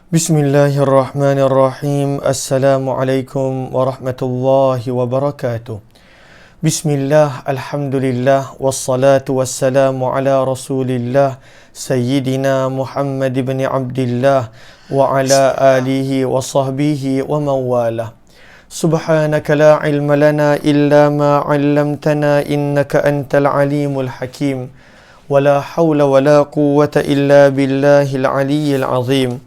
Bismillahirrahmanirrahim. Assalamualaikum warahmatullahi wabarakatuh. Bismillah, alhamdulillah, wassalatu wassalamu ala rasulillah Sayyidina Muhammad ibn Abdillah wa ala alihi wa sahbihi wa mawalah. Subhanaka la ilma lana illa ma 'allamtana innaka antal alimul hakim. Wa la hawla wa la quwwata illa billahil aliyyil azim.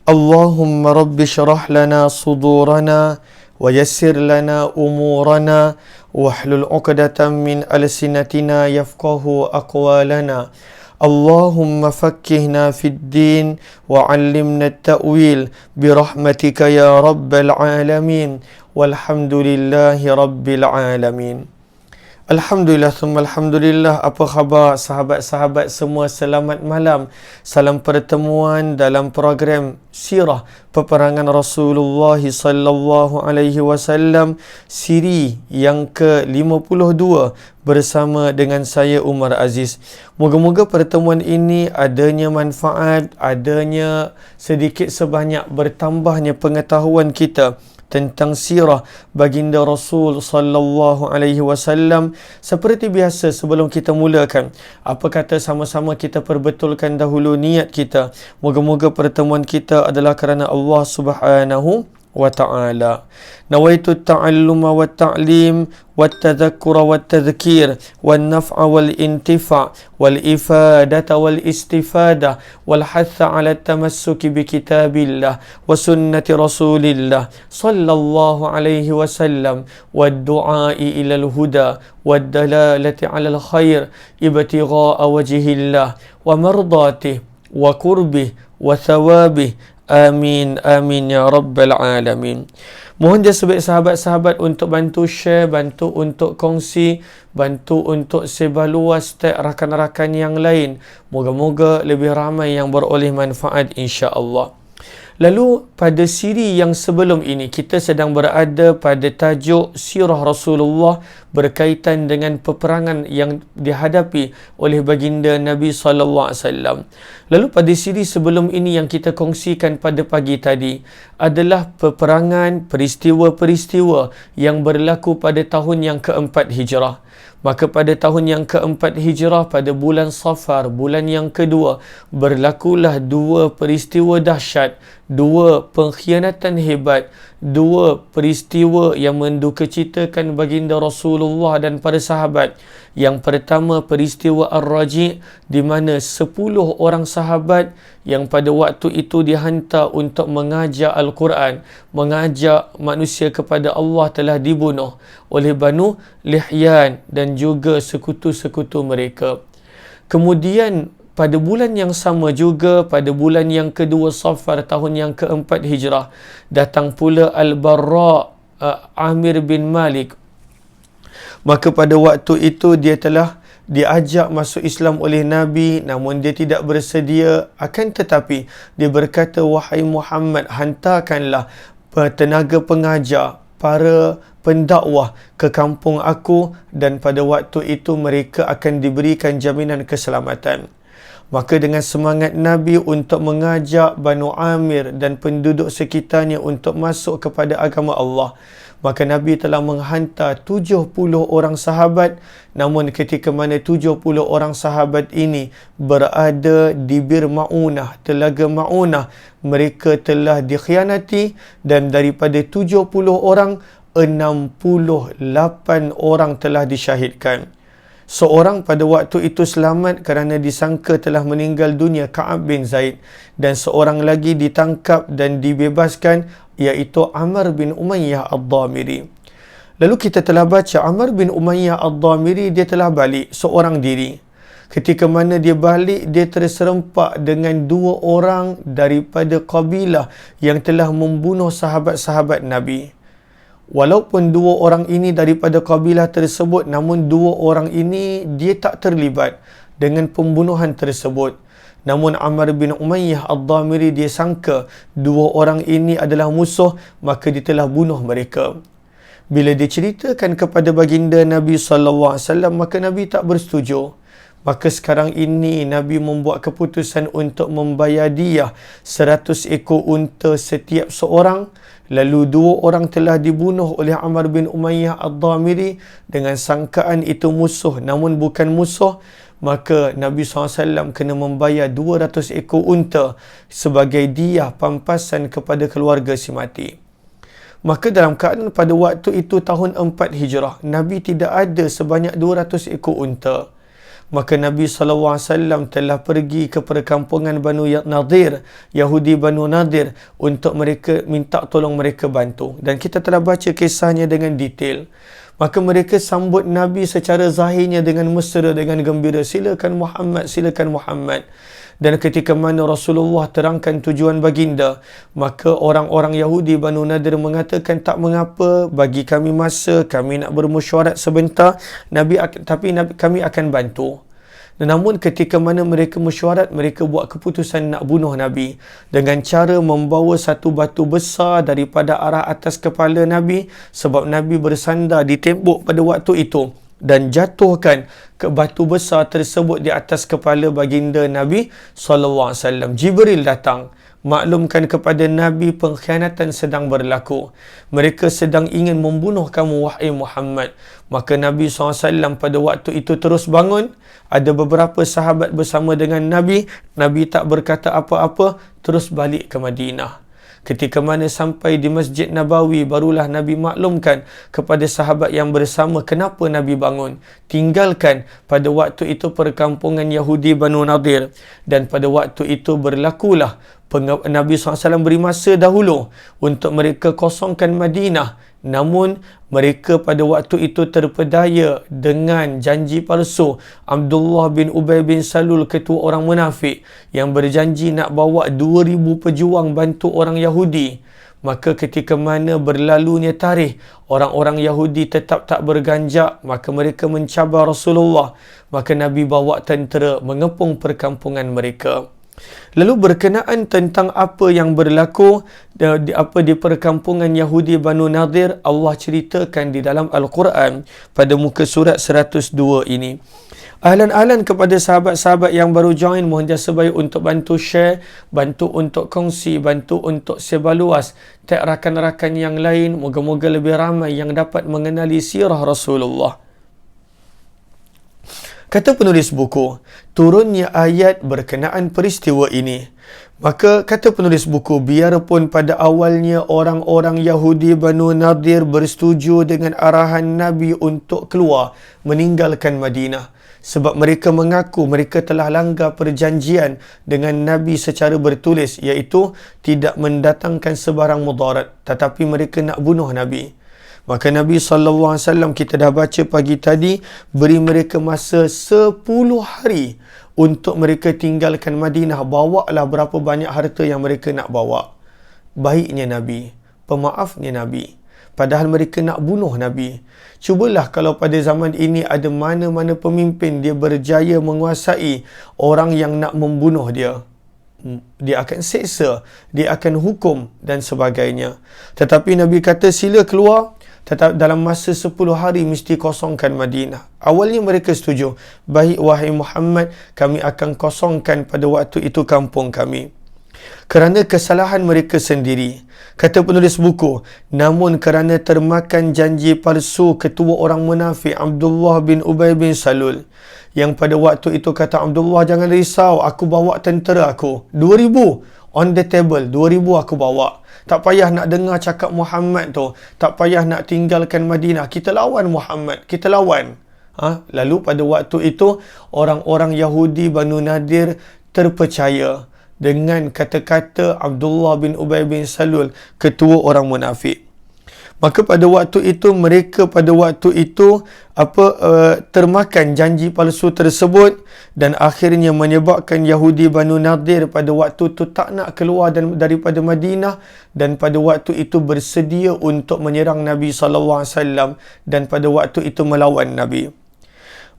Allahumma rabbi syrah lana sudurana wa yassir lana umurana wahlul 'uqdatam min alsinatina yafqahu aqwalana. Allahumma fakkihna fid din wa 'allimna at-ta'wil bi rahmatika ya rabbal alamin walhamdulillahi rabbil alamin. Alhamdulillah, thumma alhamdulillah. Apa khabar sahabat-sahabat semua? Selamat malam. Salam pertemuan dalam program Sirah Peperangan Rasulullah sallallahu alaihi wasallam, siri yang ke-52 bersama dengan saya Umar Aziz. Moga-moga pertemuan ini adanya manfaat, adanya sedikit sebanyak bertambahnya pengetahuan kita tentang sirah baginda Rasul sallallahu alaihi wasallam. Seperti biasa, sebelum kita mulakan, apa kata sama-sama kita perbetulkan dahulu niat kita. Moga-moga pertemuan kita adalah kerana Allah Subhanahu wa ta'ala. Nawaitu ta'alluma wa ta'lim wa tadhakkura wa tadhkir wa naf'a wal intifa' wal ifadata wal istifada wal hatha ala tamassuki bi kitabillah wa sunnati rasulillah sallallahu alaihi wasallam wa du'ai ila al huda wa dalalati ala al khair ibtigha'a wajhillah wa mardatihi wa qurbih wa thawabihi. Amin, amin ya rabbal alamin. Mohon jasa baik sahabat-sahabat untuk bantu share, bantu untuk kongsi, bantu untuk sebar luas tag rakan-rakan yang lain. Moga-moga lebih ramai yang beroleh manfaat insya-Allah. Lalu pada siri yang sebelum ini kita sedang berada pada tajuk sirah Rasulullah berkaitan dengan peperangan yang dihadapi oleh baginda Nabi sallallahu alaihi wasallam. Lalu pada siri sebelum ini yang kita kongsikan pada pagi tadi adalah peperangan, peristiwa-peristiwa yang berlaku pada tahun yang keempat Hijrah. Maka pada tahun yang keempat Hijrah, pada bulan Safar, bulan yang kedua, berlakulah dua peristiwa dahsyat, dua pengkhianatan hebat, dua peristiwa yang mendukacitakan baginda Rasulullah dan para sahabat. Yang pertama, peristiwa Ar-Raji', di mana 10 orang sahabat yang pada waktu itu dihantar untuk mengajar Al-Quran, mengajak manusia kepada Allah, telah dibunuh oleh Banu Lihyan dan juga sekutu-sekutu mereka. Kemudian pada bulan yang sama juga, pada bulan yang kedua Safar tahun yang keempat Hijrah, datang pula Al-Barra' Amir bin Malik. Maka pada waktu itu dia telah diajak masuk Islam oleh Nabi, namun dia tidak bersedia. Akan tetapi dia berkata, wahai Muhammad, hantarkanlah tenaga pengajar, para pendakwah ke kampung aku, dan pada waktu itu mereka akan diberikan jaminan keselamatan. Maka dengan semangat Nabi untuk mengajak Banu Amir dan penduduk sekitarnya untuk masuk kepada agama Allah, maka Nabi telah menghantar 70 orang sahabat. Namun ketika mana 70 orang sahabat ini berada di Bir Ma'unah, Telaga Ma'unah, mereka telah dikhianati, dan daripada 70 orang, 68 orang telah disyahidkan. Seorang pada waktu itu selamat kerana disangka telah meninggal dunia, Ka'ab bin Zaid, dan seorang lagi ditangkap dan dibebaskan, iaitu Amr bin Umayyah Ad-Dhamiri. Lalu kita telah baca Amr bin Umayyah Ad-Dhamiri, dia telah balik seorang diri. Ketika mana dia balik, dia terserempak dengan 2 orang daripada kabilah yang telah membunuh sahabat-sahabat Nabi. Walaupun 2 orang ini daripada kabilah tersebut, namun 2 orang ini dia tak terlibat dengan pembunuhan tersebut. Namun Amr bin Umayyah Ad-Dhamiri dia sangka 2 orang ini adalah musuh, maka dia telah bunuh mereka. Bila diceritakan kepada baginda Nabi sallallahu alaihi wasallam, maka Nabi tak bersetuju. Maka sekarang ini Nabi membuat keputusan untuk membayar diyah 100 ekor unta setiap seorang. Lalu 2 orang telah dibunuh oleh Amr bin Umayyah Ad-Dhamiri dengan sangkaan itu musuh, namun bukan musuh. Maka Nabi SAW kena membayar 200 ekor unta sebagai diyah pampasan kepada keluarga si mati. Maka dalam keadaan pada waktu itu tahun 4 Hijrah, Nabi tidak ada sebanyak 200 ekor unta. Maka Nabi SAW telah pergi ke perkampungan Banu Nadir, Yahudi Banu Nadir, untuk mereka minta tolong mereka bantu. Dan kita telah baca kisahnya dengan detail. Maka mereka sambut Nabi secara zahirnya dengan mesra, dengan gembira. Silakan Muhammad, silakan Muhammad. Dan ketika mana Rasulullah terangkan tujuan baginda, maka orang-orang Yahudi Banu Nadir mengatakan, tak mengapa, bagi kami masa, kami nak bermesyuarat sebentar, kami akan bantu. Namun ketika mana mereka mesyuarat, mereka buat keputusan nak bunuh Nabi dengan cara membawa satu batu besar daripada arah atas kepala Nabi, sebab Nabi bersandar di tembok pada waktu itu, dan jatuhkan ke batu besar tersebut di atas kepala baginda Nabi SAW. Jibril datang maklumkan kepada Nabi pengkhianatan sedang berlaku. Mereka sedang ingin membunuh kamu, wahai Muhammad. Maka Nabi SAW pada waktu itu terus bangun. Ada beberapa sahabat bersama dengan Nabi. Nabi tak berkata apa-apa, terus balik ke Madinah. Ketika mana sampai di Masjid Nabawi, barulah Nabi maklumkan kepada sahabat yang bersama kenapa Nabi bangun. Tinggalkan pada waktu itu perkampungan Yahudi Banu Nadir. Dan pada waktu itu berlakulah Nabi SAW beri masa dahulu untuk mereka kosongkan Madinah. Namun mereka pada waktu itu terpedaya dengan janji palsu Abdullah bin Ubay bin Salul, ketua orang munafik, yang berjanji nak bawa 2,000 pejuang bantu orang Yahudi. Maka ketika mana berlalunya tarikh, orang-orang Yahudi tetap tak berganjak, maka mereka mencabar Rasulullah. Maka Nabi bawa tentera mengepung perkampungan mereka. Lalu berkenaan tentang apa yang berlaku di perkampungan Yahudi Banu Nadir, Allah ceritakan di dalam Al-Quran pada muka surat 102 ini. Ahlan-ahlan kepada sahabat-sahabat yang baru join, mohon jasa baik untuk bantu share, bantu untuk kongsi, bantu untuk sebar luas, tag rakan-rakan yang lain. Moga-moga lebih ramai yang dapat mengenali sirah Rasulullah. Kata penulis buku, turunnya ayat berkenaan peristiwa ini. Maka kata penulis buku, biarpun pada awalnya orang-orang Yahudi Banu Nadir bersetuju dengan arahan Nabi untuk keluar meninggalkan Madinah, sebab mereka mengaku mereka telah langgar perjanjian dengan Nabi secara bertulis, iaitu tidak mendatangkan sebarang mudarat, tetapi mereka nak bunuh Nabi. Maka Nabi SAW, kita dah baca pagi tadi, beri mereka masa 10 hari untuk mereka tinggalkan Madinah. Bawalah berapa banyak harta yang mereka nak bawa. Baiknya Nabi, pemaafnya Nabi, padahal mereka nak bunuh Nabi. Cubalah kalau pada zaman ini ada mana-mana pemimpin dia berjaya menguasai orang yang nak membunuh dia. Dia akan seksa, dia akan hukum dan sebagainya. Tetapi Nabi kata sila keluar, tetap dalam masa 10 hari mesti kosongkan Madinah. Awalnya mereka setuju. Baik wahai Muhammad, kami akan kosongkan pada waktu itu kampung kami. Kerana kesalahan mereka sendiri. Kata penulis buku, namun kerana termakan janji palsu ketua orang munafik Abdullah bin Ubay bin Salul, yang pada waktu itu kata Abdullah, jangan risau, aku bawa tentera aku 2,000 on the table, 2,000 aku bawa. Tak payah nak dengar cakap Muhammad tu, tak payah nak tinggalkan Madinah, kita lawan Muhammad, kita lawan. Lalu pada waktu itu orang-orang Yahudi Banu Nadir terpercaya dengan kata-kata Abdullah bin Ubay bin Salul, ketua orang munafik. Maka pada waktu itu mereka termakan janji palsu tersebut, dan akhirnya menyebabkan Yahudi Banu Nadir pada waktu itu tak nak keluar daripada Madinah, dan pada waktu itu bersedia untuk menyerang Nabi SAW, dan pada waktu itu melawan Nabi.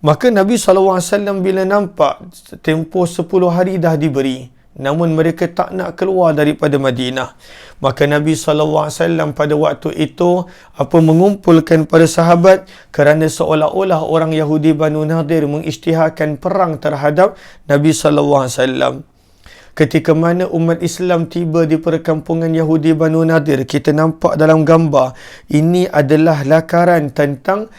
Maka Nabi SAW bila nampak tempoh 10 hari dah diberi, namun mereka tak nak keluar daripada Madinah. Maka Nabi SAW pada waktu itu mengumpulkan para sahabat kerana seolah-olah orang Yahudi Banu Nadir mengisytiharkan perang terhadap Nabi SAW. Ketika mana umat Islam tiba di perkampungan Yahudi Banu Nadir, kita nampak dalam gambar ini adalah lakaran tentang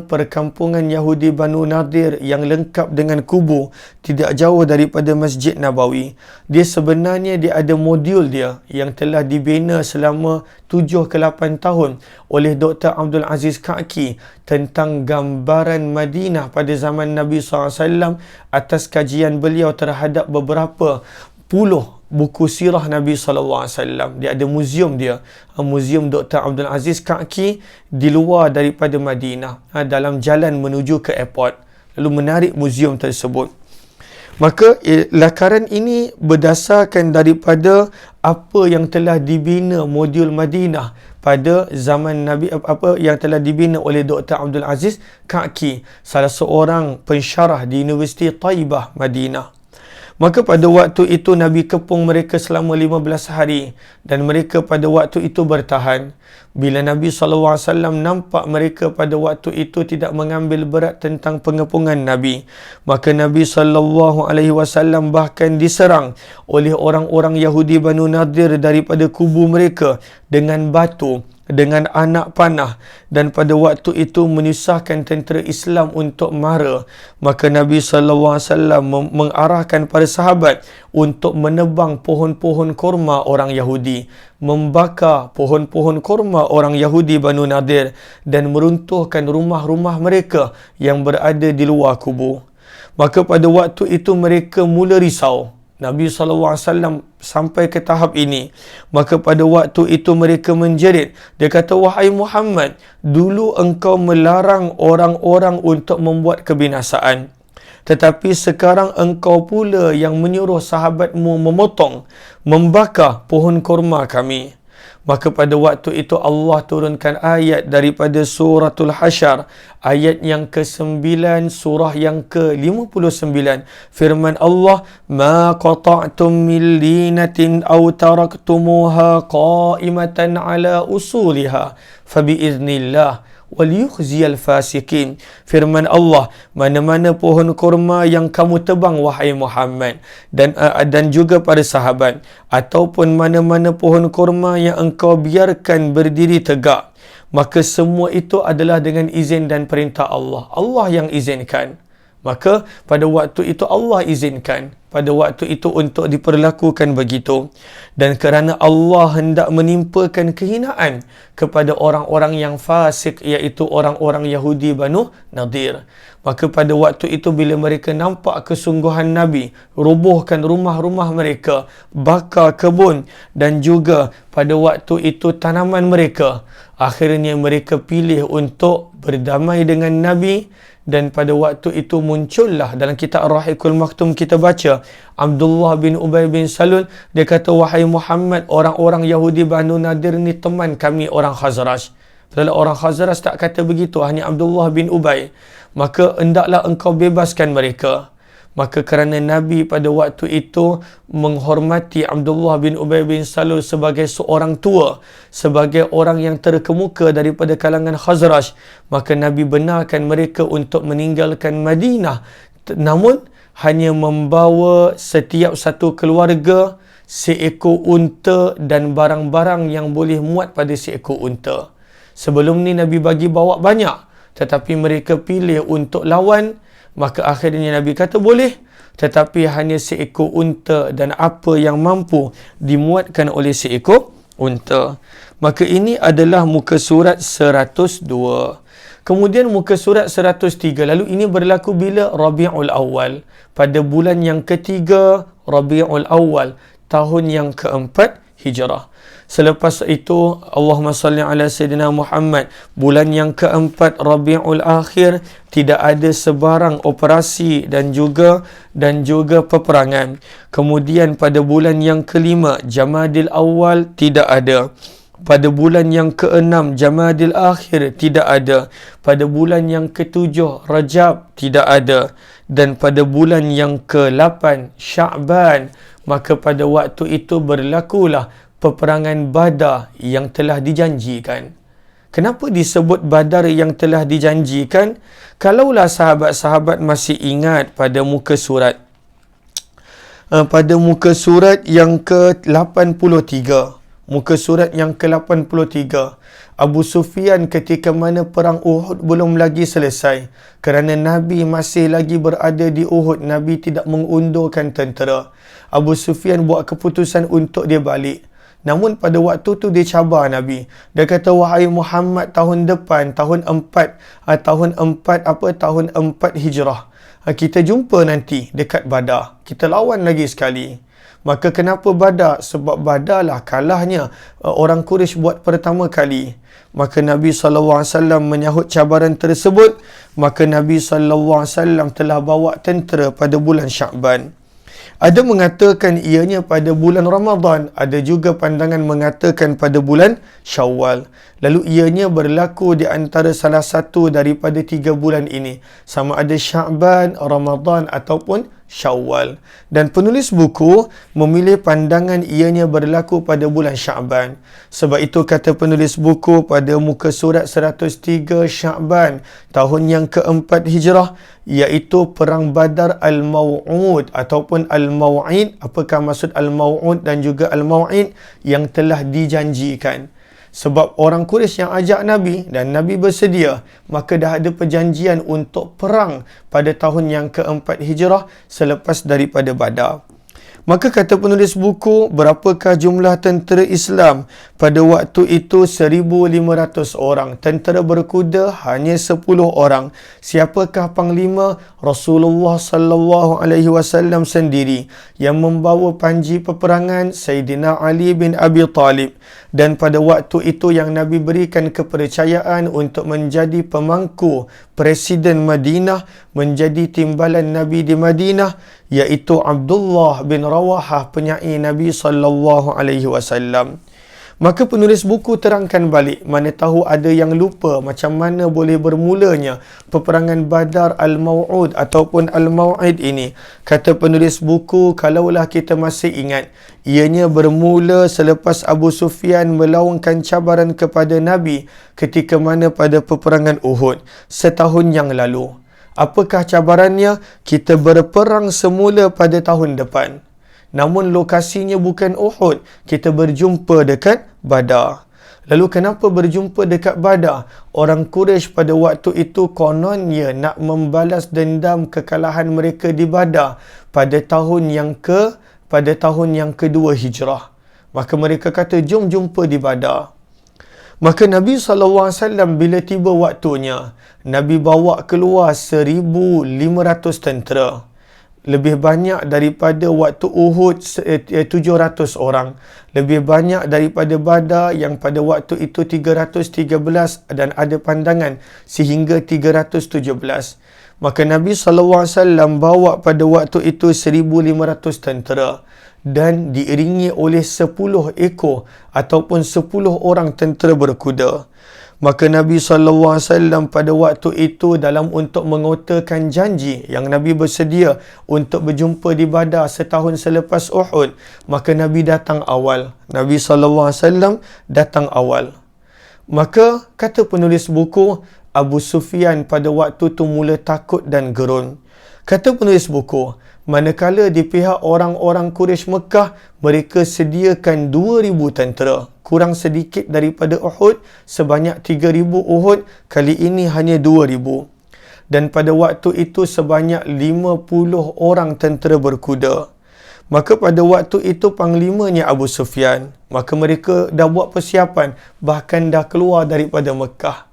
perkampungan Yahudi Banu Nadir yang lengkap dengan kubur tidak jauh daripada Masjid Nabawi. Dia sebenarnya ada modul dia yang telah dibina selama 7 ke 8 tahun oleh Dr. Abdul Aziz Ka'ki tentang gambaran Madinah pada zaman Nabi SAW atas kajian beliau terhadap beberapa puluh buku sirah Nabi SAW. Dia ada muzium dia, muzium Dr. Abdul Aziz Ka'ki di luar daripada Madinah, dalam jalan menuju ke airport. Lalu menarik muzium tersebut. Maka lakaran ini berdasarkan daripada apa yang telah dibina modul Madinah pada zaman Nabi, yang telah dibina oleh Dr. Abdul Aziz Ka'ki, salah seorang pensyarah di Universiti Taibah, Madinah. Maka pada waktu itu Nabi kepung mereka selama 15 hari dan mereka pada waktu itu bertahan. Bila Nabi SAW nampak mereka pada waktu itu tidak mengambil berat tentang pengepungan Nabi, maka Nabi SAW bahkan diserang oleh orang-orang Yahudi Banu Nadir daripada kubu mereka dengan batu, dengan anak panah, dan pada waktu itu menyusahkan tentera Islam untuk mara. Maka Nabi SAW mengarahkan para sahabat untuk menebang pohon-pohon kurma orang Yahudi, membakar pohon-pohon kurma orang Yahudi Banu Nadir dan meruntuhkan rumah-rumah mereka yang berada di luar kubur. Maka pada waktu itu mereka mula risau. Nabi SAW sampai ke tahap ini. Maka pada waktu itu mereka menjerit. Dia kata, "Wahai Muhammad, dulu engkau melarang orang-orang untuk membuat kebinasaan. Tetapi sekarang engkau pula yang menyuruh sahabatmu memotong, membakar pohon kurma kami." Maka pada waktu itu Allah turunkan ayat daripada suratul Hasyr, ayat yang ke-9 surah yang ke-59. Firman Allah, "Ma qata'tum min linatin aw taraktumuha qa'imatan ala usuliha fabi'iznillah waliyukhziyal fasikin." Firman Allah, mana-mana pohon kurma yang kamu tebang wahai Muhammad dan juga para sahabat, ataupun mana-mana pohon kurma yang engkau biarkan berdiri tegak, maka semua itu adalah dengan izin dan perintah Allah. Allah yang izinkan. Maka pada waktu itu Allah izinkan pada waktu itu untuk diperlakukan begitu. Dan kerana Allah hendak menimpakan kehinaan kepada orang-orang yang fasik, iaitu orang-orang Yahudi Banu Nadir, maka pada waktu itu bila mereka nampak kesungguhan Nabi, robohkan rumah-rumah mereka, bakar kebun dan juga pada waktu itu tanaman mereka, akhirnya mereka pilih untuk berdamai dengan Nabi. Dan pada waktu itu muncullah dalam kitab Ar-Rahiqul Maktum kita baca Abdullah bin Ubay bin Salul. Dia kata, "Wahai Muhammad, orang-orang Yahudi Banu Nadir ni teman kami orang Khazraj." Padahal orang Khazraj tak kata begitu, hanya Abdullah bin Ubay. Maka hendaklah engkau bebaskan mereka. Maka kerana Nabi pada waktu itu menghormati Abdullah bin Ubay bin Salul sebagai seorang tua, sebagai orang yang terkemuka daripada kalangan Khazraj, maka Nabi benarkan mereka untuk meninggalkan Madinah, namun hanya membawa setiap satu keluarga seekor unta dan barang-barang yang boleh muat pada seekor unta. Sebelum ni Nabi bagi bawa banyak, tetapi mereka pilih untuk lawan. Maka akhirnya Nabi kata boleh, tetapi hanya seekor unta dan apa yang mampu dimuatkan oleh seekor unta. Maka ini adalah muka surat 102. Kemudian muka surat 103. Lalu ini berlaku bila? Rabi'ul Awal. Pada bulan yang ketiga Rabi'ul Awal, tahun yang keempat Hijrah. Selepas itu, Allahumma salli ala Sayyidina Muhammad, bulan yang keempat Rabi'ul Akhir, tidak ada sebarang operasi dan juga peperangan. Kemudian pada bulan yang kelima Jamadil Awal, tidak ada. Pada bulan yang keenam Jamadil Akhir, tidak ada. Pada bulan yang ketujuh Rajab, tidak ada. Dan pada bulan yang ke-8 Sya'ban, Maka pada waktu itu berlakulah peperangan Badar yang telah dijanjikan. Kenapa disebut Badar yang telah dijanjikan? Kalaulah sahabat-sahabat masih ingat pada muka surat yang ke-83, muka surat yang ke-83, Abu Sufyan ketika mana perang Uhud belum lagi selesai, kerana Nabi masih lagi berada di Uhud, Nabi tidak mengundurkan tentera. Abu Sufyan buat keputusan untuk dia balik. Namun pada waktu tu dia cabar Nabi. Dia kata, wahai Muhammad, tahun depan, tahun 4 Hijrah, kita jumpa nanti dekat Badar. Kita lawan lagi sekali. Maka kenapa Badar? Sebab Badar lah kalahnya orang Quraisy buat pertama kali. Maka Nabi SAW menyahut cabaran tersebut. Maka Nabi SAW telah bawa tentera pada bulan Sya'ban. Ada mengatakan ianya pada bulan Ramadan, ada juga pandangan mengatakan pada bulan Syawal. Lalu ianya berlaku di antara salah satu daripada 3 bulan ini, sama ada Sya'ban, Ramadan ataupun Syawal. Dan penulis buku memilih pandangan ianya berlaku pada bulan Sya'ban. Sebab itu kata penulis buku pada muka surat 103 Sya'ban tahun yang ke-4 Hijrah, iaitu perang Badar Al-Maw'ud ataupun Al-Maw'id. Apakah maksud Al-Maw'ud dan juga Al-Maw'id? Yang telah dijanjikan. Sebab orang Quraisy yang ajak Nabi dan Nabi bersedia, maka dah ada perjanjian untuk perang pada tahun yang ke-4 Hijrah selepas daripada Badar. Maka kata penulis buku, berapakah jumlah tentera Islam? Pada waktu itu 1,500 orang. Tentera berkuda hanya 10 orang. Siapakah panglima? Rasulullah SAW sendiri. Yang membawa panji peperangan Sayyidina Ali bin Abi Talib. Dan pada waktu itu yang Nabi berikan kepercayaan untuk menjadi pemangku Presiden Madinah, menjadi timbalan Nabi di Madinah, iaitu Abdullah bin Rawahah, penyair Nabi SAW. Maka penulis buku terangkan balik, mana tahu ada yang lupa macam mana boleh bermulanya peperangan Badar Al-Maw'ud ataupun Al-Maw'id ini. Kata penulis buku, kalaulah kita masih ingat, ianya bermula selepas Abu Sufyan melaungkan cabaran kepada Nabi ketika mana pada peperangan Uhud setahun yang lalu. Apakah cabarannya? Kita berperang semula pada tahun depan. Namun lokasinya bukan Uhud. Kita berjumpa dekat Badar. Lalu kenapa berjumpa dekat Badar? Orang Quraisy pada waktu itu kononnya nak membalas dendam kekalahan mereka di Badar pada tahun yang kedua Hijrah. Maka mereka kata, jom jumpa di Badar. Maka Nabi SAW bila tiba waktunya, Nabi bawa keluar 1,500 tentera. Lebih banyak daripada waktu Uhud 700 orang. Lebih banyak daripada Badar yang pada waktu itu 313 dan ada pandangan sehingga 317. Maka Nabi SAW bawa pada waktu itu 1,500 tentera dan diiringi oleh 10 ekor ataupun 10 orang tentera berkuda. Maka Nabi SAW pada waktu itu dalam untuk mengotakan janji yang Nabi bersedia untuk berjumpa di Badar setahun selepas Uhud, maka Nabi datang awal. Nabi SAW datang awal. Maka kata penulis buku, Abu Sufyan pada waktu tu mula takut dan gerun. Kata penulis buku, manakala di pihak orang-orang Quraisy Mekah, mereka sediakan 2,000 tentera. Kurang sedikit daripada Uhud, sebanyak 3,000 Uhud, kali ini hanya 2,000. Dan pada waktu itu sebanyak 50 orang tentera berkuda. Maka pada waktu itu panglimanya Abu Sufyan. Maka mereka dah buat persiapan, bahkan dah keluar daripada Mekah.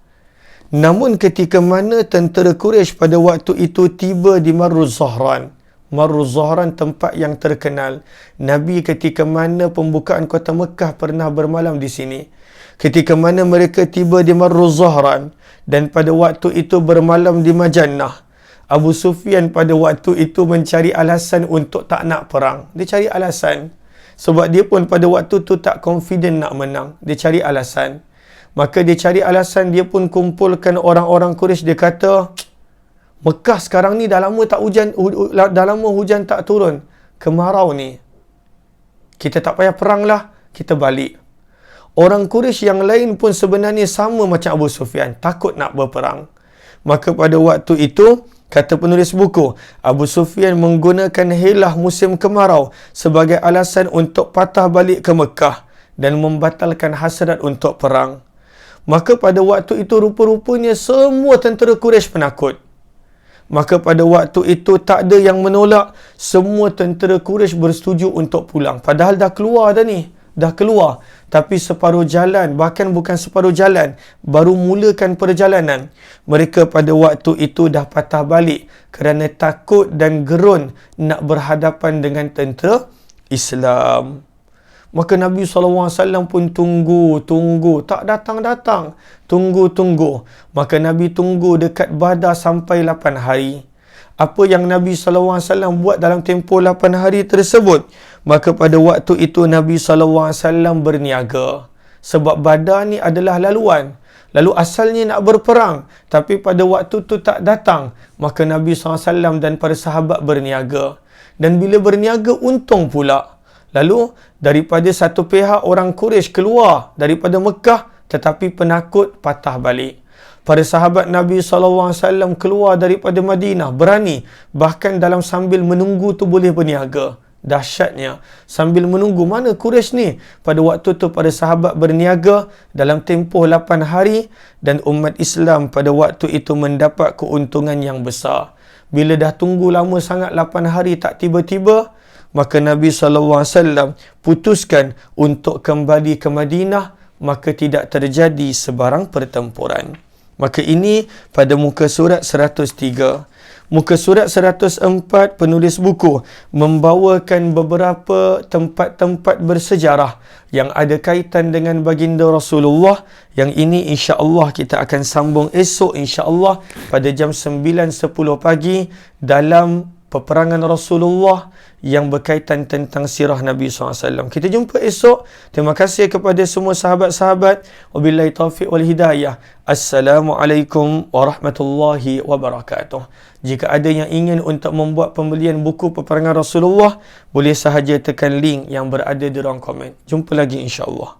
Namun ketika mana tentera Quraisy pada waktu itu tiba di Marruz Zahran. Marruz Zahran tempat yang terkenal. Nabi ketika mana pembukaan kota Mekah pernah bermalam di sini. Ketika mana mereka tiba di Marruz Zahran dan pada waktu itu bermalam di Majannah. Abu Sufyan pada waktu itu mencari alasan untuk tak nak perang. Dia cari alasan. Sebab dia pun pada waktu tu tak confident nak menang. Dia cari alasan. Maka dia cari alasan, dia pun kumpulkan orang-orang Quraisy. Dia kata, Mekah sekarang ni dah lama tak hujan, dah lama hujan tak turun. Kemarau ni. Kita tak payah perang lah, kita balik. Orang Quraisy yang lain pun sebenarnya sama macam Abu Sufyan, takut nak berperang. Maka pada waktu itu, kata penulis buku, Abu Sufyan menggunakan helah musim kemarau sebagai alasan untuk patah balik ke Mekah dan membatalkan hasrat untuk perang. Maka pada waktu itu rupa-rupanya semua tentera Quraisy penakut. Maka pada waktu itu tak ada yang menolak. Semua tentera Quraisy bersetuju untuk pulang. Padahal dah keluar dah ni. Dah keluar. Tapi separuh jalan, bahkan bukan separuh jalan, baru mulakan perjalanan. Mereka pada waktu itu dah patah balik kerana takut dan gerun nak berhadapan dengan tentera Islam. Maka Nabi SAW pun tunggu, tak datang-datang. Tunggu. Maka Nabi tunggu dekat Badar sampai 8 hari. Apa yang Nabi SAW buat dalam tempoh 8 hari tersebut? Maka pada waktu itu Nabi SAW berniaga. Sebab Badar ni adalah laluan. Lalu asalnya nak berperang. Tapi pada waktu tu tak datang. Maka Nabi SAW dan para sahabat berniaga. Dan bila berniaga, untung pula. Lalu, daripada satu pihak orang Quraisy keluar daripada Mekah, tetapi penakut patah balik. Para sahabat Nabi SAW keluar daripada Madinah, berani. Bahkan dalam sambil menunggu tu boleh berniaga. Dahsyatnya, sambil menunggu, mana Quraisy ni? Pada waktu tu para sahabat berniaga dalam tempoh 8 hari dan umat Islam pada waktu itu mendapat keuntungan yang besar. Bila dah tunggu lama sangat 8 hari tak tiba-tiba, maka Nabi SAW putuskan untuk kembali ke Madinah, maka tidak terjadi sebarang pertempuran. Maka ini pada muka surat 103. Muka surat 104, penulis buku membawakan beberapa tempat-tempat bersejarah yang ada kaitan dengan baginda Rasulullah. Yang ini insya-Allah kita akan sambung esok insya-Allah pada jam 9.10 pagi dalam peperangan Rasulullah yang berkaitan tentang sirah Nabi SAW. Kita jumpa esok. Terima kasih kepada semua sahabat-sahabat. Wabillahi taufiq wal hidayah. Assalamualaikum warahmatullahi wabarakatuh. Jika ada yang ingin untuk membuat pembelian buku peperangan Rasulullah, boleh sahaja tekan link yang berada di ruang komen. Jumpa lagi insya-Allah.